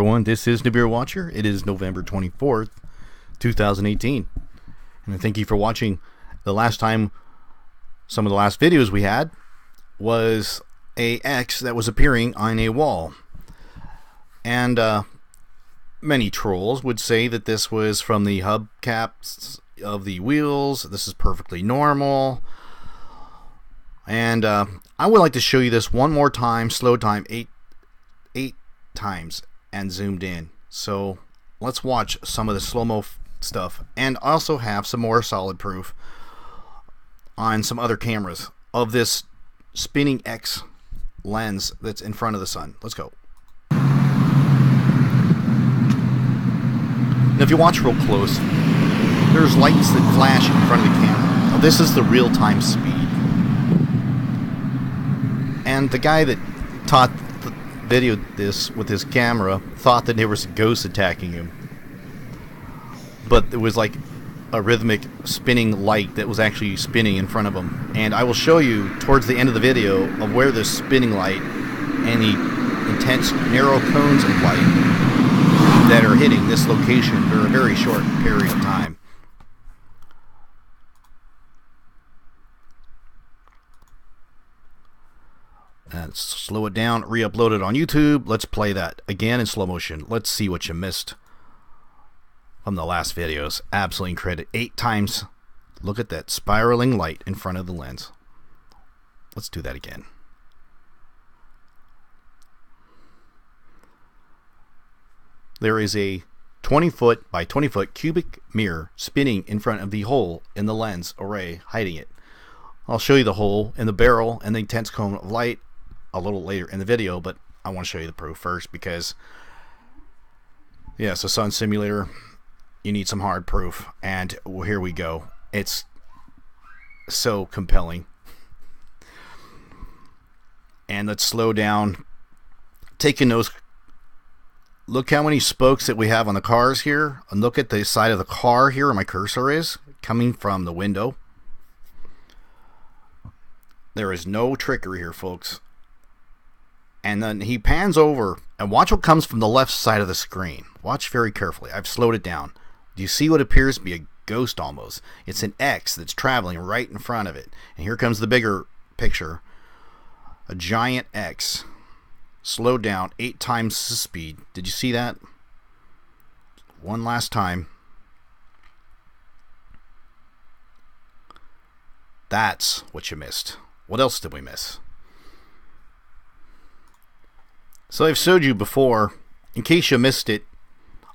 everyone, this is Nibiru Watcher. It is November 24th, 2018. And I thank you for watching. The last time, some of the last videos we had was a X that was appearing on a wall. And many trolls would say that this was from the hubcaps of the wheels. This is perfectly normal. And I would like to show you this one more time, slow time, eight times and zoomed in. So let's watch some of the slow-mo stuff and also have some more solid proof on some other cameras of this spinning X lens that's in front of the sun. Let's go. Now if you watch real close, there's lights that flash in front of the camera. Now this is the real-time speed. And the guy that videoed this with his camera thought that there was a ghost attacking him, but it was like a rhythmic spinning light that was actually spinning in front of him. And I will show you towards the end of the video of where this spinning light and the intense narrow cones of light that are hitting this location for a very short period of time. Let's slow it down, re-upload it on YouTube. Let's play that again in slow motion. Let's see what you missed from the last videos. Absolutely incredible. 8 times. Look at that spiraling light in front of the lens. Let's do that again. There is a 20-foot by 20-foot cubic mirror spinning in front of the hole in the lens array, hiding it. I'll show you the hole in the barrel and the intense cone of light a little later in the video, but I want to show you the proof first because, yeah, it's a sun simulator. You need some hard proof, and here we go. It's so compelling. And let's slow down. Take a nose. Look how many spokes that we have on the cars here, and look at the side of the car here where my cursor is, coming from the window. There is no trickery here, folks. And then he pans over, and watch what comes from the left side of the screen. Watch very carefully. I've slowed it down. Do you see what appears to be a ghost almost? It's an X that's traveling right in front of it. And here comes the bigger picture. A giant X. Slowed down 8 times the speed. Did you see that? One last time. That's what you missed. What else did we miss? So I've showed you before, in case you missed it,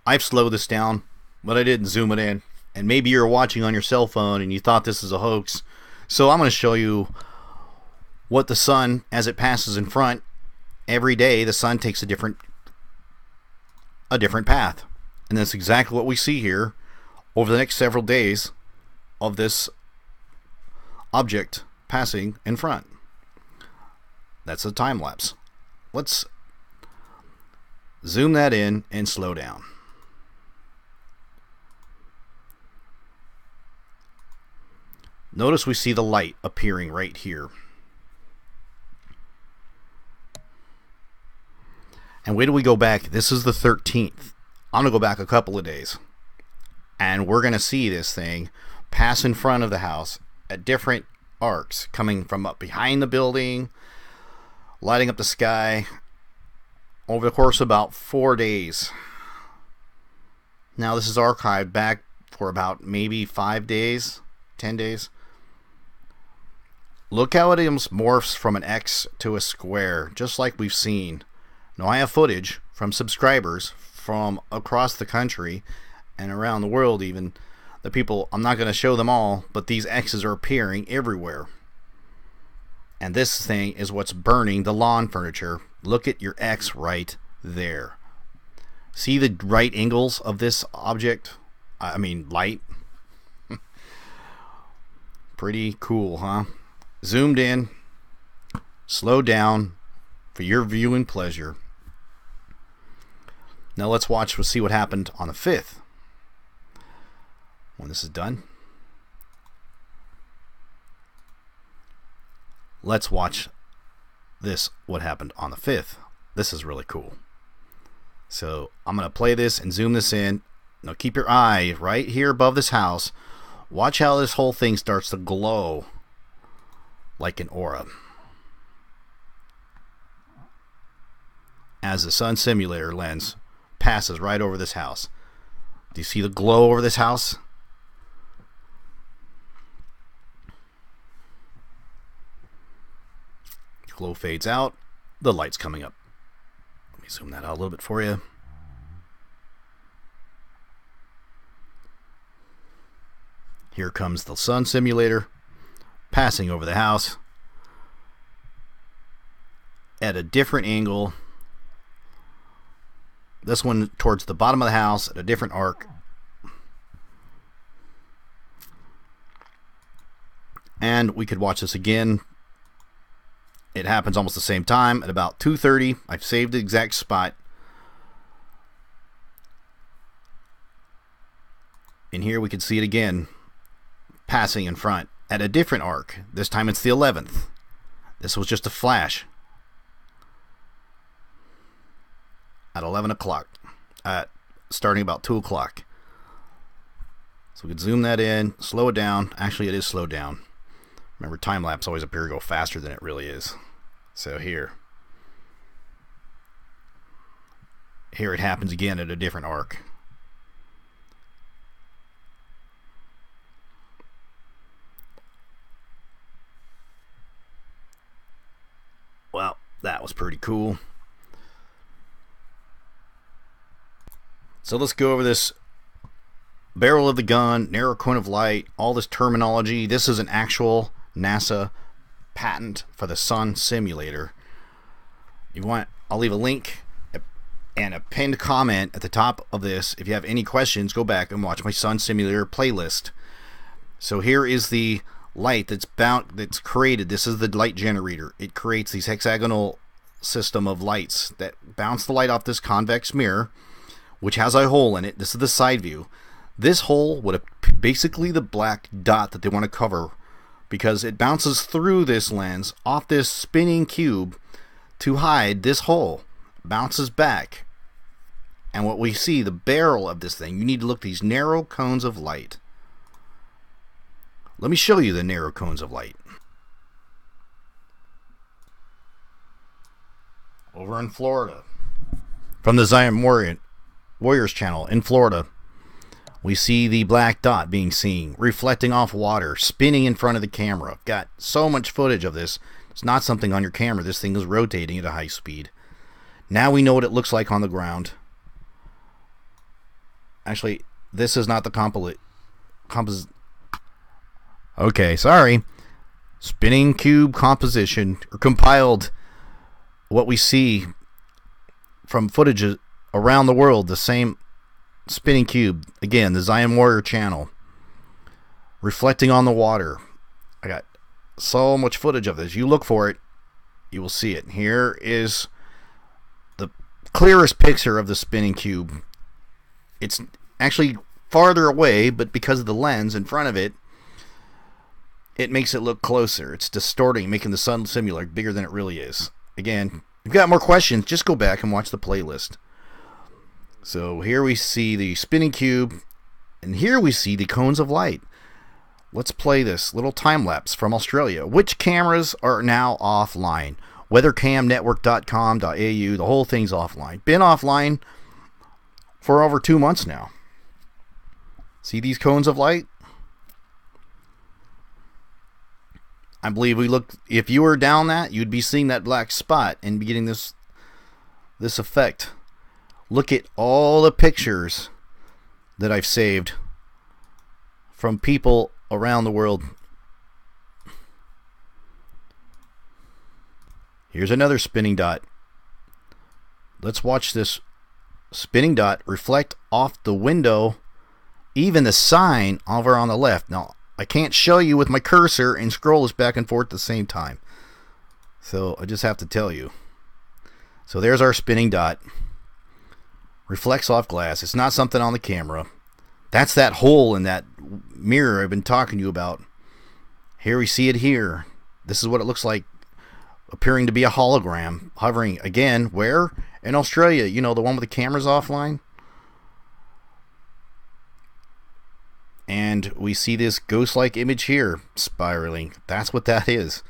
I've slowed this down, but I didn't zoom it in. And maybe you're watching on your cell phone and you thought this is a hoax. So I'm going to show you what the sun, as it passes in front, every day the sun takes a different path. And that's exactly what we see here over the next several days of this object passing in front. That's a time lapse. Let's zoom that in and slow down. Notice we see the light appearing right here. And wait till we go back. This is the 13th. I'm going to go back a couple of days. And we're going to see this thing pass in front of the house at different arcs, coming from up behind the building, lighting up the sky, over the course of about 4 days. Now this is archived back for about maybe 5 days, 10 days. Look how it morphs from an X to a square, just like we've seen. Now I have footage from subscribers from across the country and around the world even. The people, I'm not going to show them all, but these X's are appearing everywhere. And this thing is what's burning the lawn furniture. Look at your X right there. See the right angles of this object? I mean, light. Pretty cool, huh? Zoomed in, slowed down for your viewing pleasure. Now let's watch, we'll see what happened on the 5th. When this is done. Let's watch this, what happened on the 5th. This is really cool. So I'm going to play this and zoom this in. Now keep your eye right here above this house. Watch how this whole thing starts to glow like an aura as the sun simulator lens passes right over this house. Do you see the glow over this house? The glow fades out. The light's coming up. Let me zoom that out a little bit for you. Here comes the sun simulator passing over the house at a different angle. This one towards the bottom of the house at a different arc. And we could watch this again. It happens almost the same time at about 2:30. I've saved the exact spot. And here we can see it again, passing in front at a different arc. This time it's the 11th. This was just a flash at 11 o'clock, starting about 2 o'clock. So we could zoom that in, slow it down. Actually, it is slowed down. Remember, time lapse always appears to go faster than it really is. So here it happens again at a different arc. Well, that was pretty cool. So let's go over this barrel of the gun, narrow cone of light, all this terminology. This is an actual NASA patent for the sun simulator. I'll leave a link and a pinned comment at the top of this. If you have any questions, go back and watch my sun simulator playlist. So here is the light that's created. This is the light generator. It creates these hexagonal system of lights that bounce the light off this convex mirror, which has a hole in it. This is the side view. This hole would basically the black dot that they want to cover, because it bounces through this lens off this spinning cube to hide this hole. Bounces back, and what we see, the barrel of this thing, you need to look at these narrow cones of light. Let me show you the narrow cones of light. Over in Florida, from the Zion Warriors channel in Florida, we see the black dot being seen, reflecting off water, spinning in front of the camera. Got so much footage of this. It's not something on your camera. This thing is rotating at a high speed. Now we know what it looks like on the ground. Actually, this is not the okay, sorry. Spinning cube composition, or compiled what we see from footage around the world, the same spinning cube. Again, the Zion Warrior channel, reflecting on the water. I got so much footage of this. You look for it, you will see it. Here is the clearest picture of the spinning cube. It's actually farther away, but because of the lens in front of it, it makes it look closer. It's distorting, making the sun simulator bigger than it really is. Again, if you've got more questions, just go back and watch the playlist. So here we see the spinning cube, and here we see the cones of light. Let's play this little time lapse from Australia. Which cameras are now offline? weathercamnetwork.com.au, the whole thing's offline. Been offline for over 2 months now. See these cones of light? I believe if you were down that, you'd be seeing that black spot and be getting this effect. Look at all the pictures that I've saved from people around the world. Here's another spinning dot. Let's watch this spinning dot reflect off the window, even the sign over on the left. Now, I can't show you with my cursor and scroll this back and forth at the same time, so I just have to tell you. So there's our spinning dot. Reflects off glass. It's not something on the camera. That's that hole in that mirror I've been talking to you about. Here we see it here. This is what it looks like, appearing to be a hologram, hovering again where? In Australia, you know, the one with the cameras offline. And we see this ghost-like image here, spiraling. That's what that is.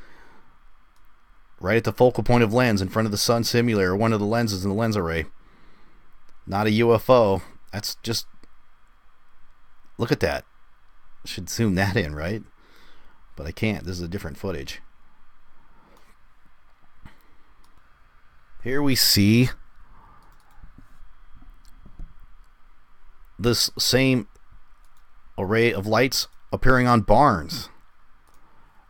Right at the focal point of lens, in front of the sun simulator, one of the lenses in the lens array. Not a UFO. That's just... Look at that. Should zoom that in, right? But I can't. This is a different footage. Here we see this same array of lights appearing on barns.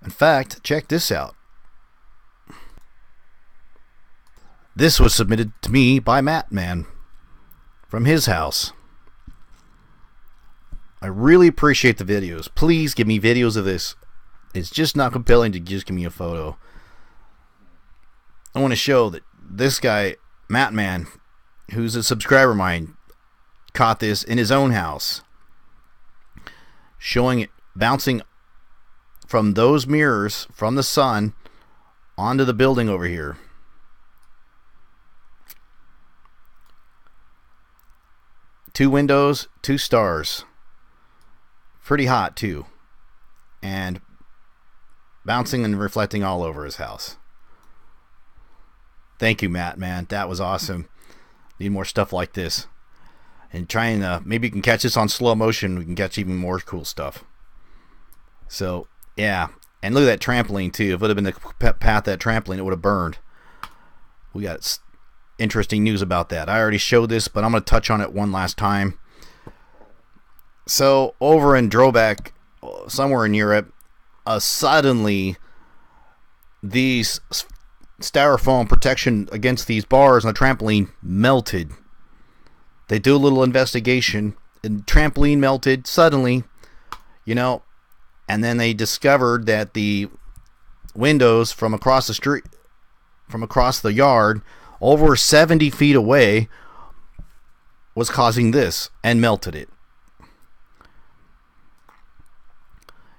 In fact, check this out. This was submitted to me by Matt Man from his house. I really appreciate the videos. Please give me videos of this. It's just not compelling to just give me a photo. I want to show that this guy, Matt Man, who's a subscriber of mine, caught this in his own house. Showing it bouncing from those mirrors from the sun onto the building over here. Two windows, two stars. Pretty hot too. And bouncing and reflecting all over his house. Thank you, Matt, man. That was awesome. Need more stuff like this. And trying to, maybe you can catch this on slow motion. We can catch even more cool stuff. So, yeah. And look at that trampoline, too. If it would have been the path of that trampoline, it would have burned. We got interesting news about that. I already showed this, but I'm going to touch on it one last time. So, over in Drobak, somewhere in Europe, suddenly these styrofoam protection against these bars on the trampoline melted. They do a little investigation, and trampoline melted suddenly, you know, and then they discovered that the windows from across the street, from across the yard, over 70 feet away, was causing this and melted it.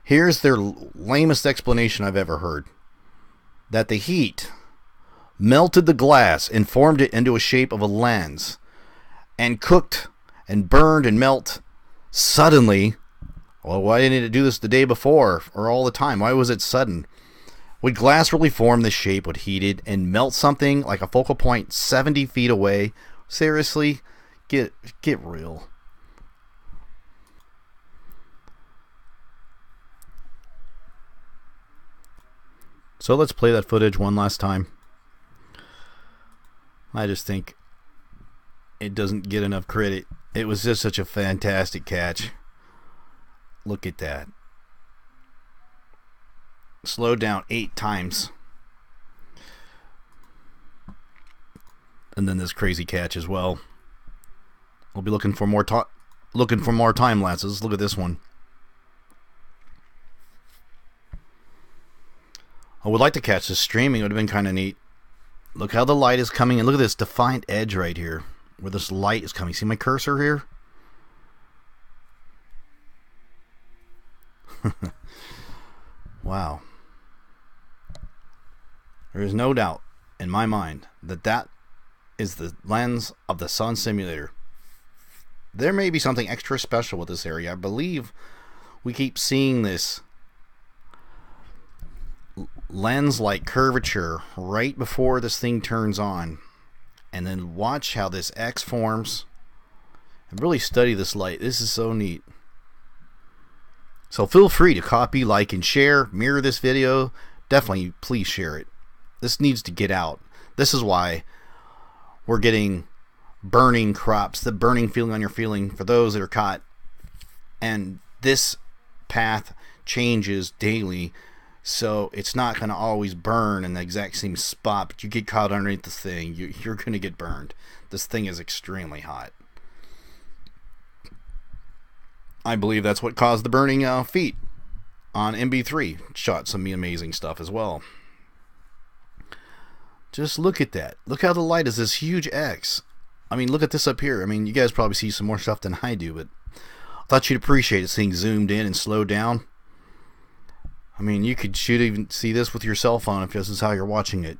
Here's their lamest explanation I've ever heard. That the heat melted the glass and formed it into a shape of a lens. And cooked and burned and melt suddenly. Well, why didn't it do this the day before or all the time? Why was it sudden? Would glass really form this shape, would heat it and melt something like a focal point 70 feet away? Seriously? Get real. So let's play that footage one last time. I just think it doesn't get enough credit. It was just such a fantastic catch. Look at that. Slowed down 8 times. And then this crazy catch as well. We'll be looking for more time lapses. Look at this one. I would like to catch this streaming. It would have been kind of neat. Look how the light is coming in. Look at this defined edge right here. Where this light is coming. See my cursor here? Wow. There is no doubt in my mind that that is the lens of the sun simulator. There may be something extra special with this area. I believe we keep seeing this lens-like curvature right before this thing turns on. And then watch how this X forms. And really study this light. This is so neat. So feel free to copy, like, and share. Mirror this video. Definitely, please share it. This needs to get out. This is why we're getting burning crops. The burning feeling on your feeling for those that are caught. And this path changes daily. So it's not going to always burn in the exact same spot, but you get caught underneath the thing, you're going to get burned. This thing is extremely hot. I believe that's what caused the burning feet on MB3. Shot some amazing stuff as well. Just look at that. Look how the light is this huge X. I mean, look at this up here. I mean, you guys probably see some more stuff than I do, but I thought you'd appreciate this thing zoomed in and slowed down. I mean, you could even see this with your cell phone if this is how you're watching it.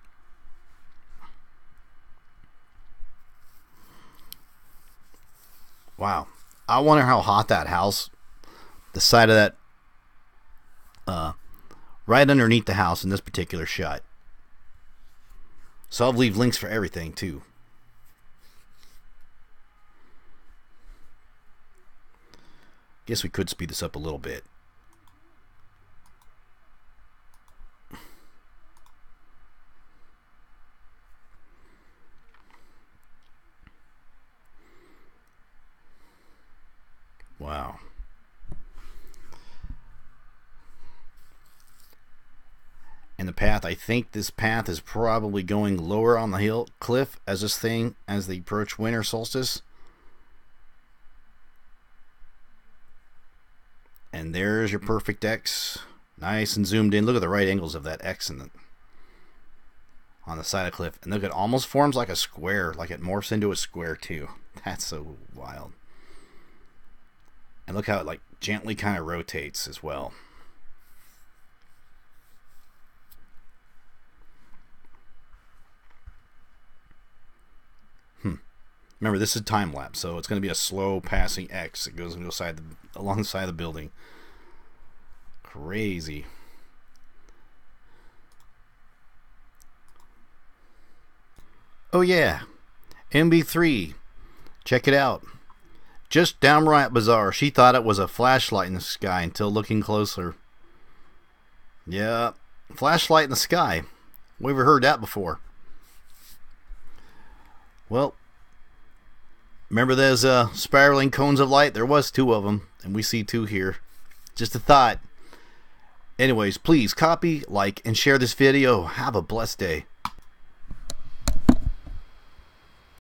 Wow. I wonder how hot that house, the side of that, right underneath the house in this particular shot. So I'll leave links for everything too. Guess we could speed this up a little bit. Wow. And the path, I think this path is probably going lower on the hill cliff as they approach winter solstice. And there's your perfect X. Nice and zoomed in. Look at the right angles of that X on the side of the cliff. And look, it almost forms like a square, like it morphs into a square too. That's so wild. And look how it like gently kind of rotates as well. Remember, this is time lapse, so it's going to be a slow passing X. It goes along the side of the building. Crazy. Oh yeah, MB3. Check it out. Just downright bizarre. She thought it was a flashlight in the sky until looking closer. Yeah, flashlight in the sky. We ever heard that before? Well, remember those spiraling cones of light? There was 2 of them, and we see 2 here. Just a thought. Anyways, please copy, like, and share this video. Have a blessed day.